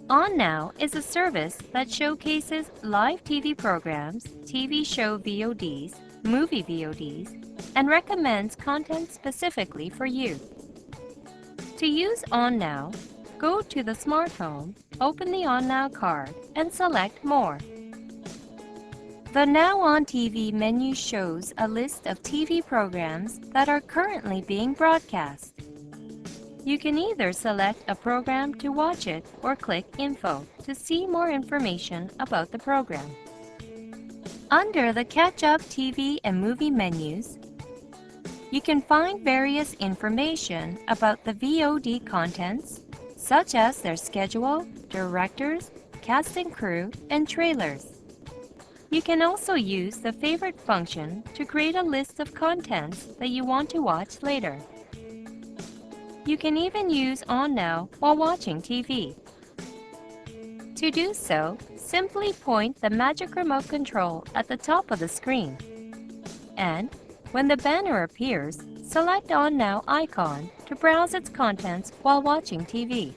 On Now is a service that showcases live TV programs, TV show VODs, movie VODs, and recommends content specifically for you. To use On Now, go to the smart home, open the On Now card, and select More. The Now on TV menu shows a list of TV programs that are currently being broadcast. You can either select a program to watch it or click Info to see more information about the program. Under the Catch Up TV and Movie menus, you can find various information about the VOD contents, such as their schedule, directors, cast and crew, and trailers. You can also use the Favorite function to create a list of contents that you want to watch later. You can even use On Now while watching TV. To do so, simply point the magic remote control at the top of the screen. And when the banner appears, select On Now icon to browse its contents while watching TV.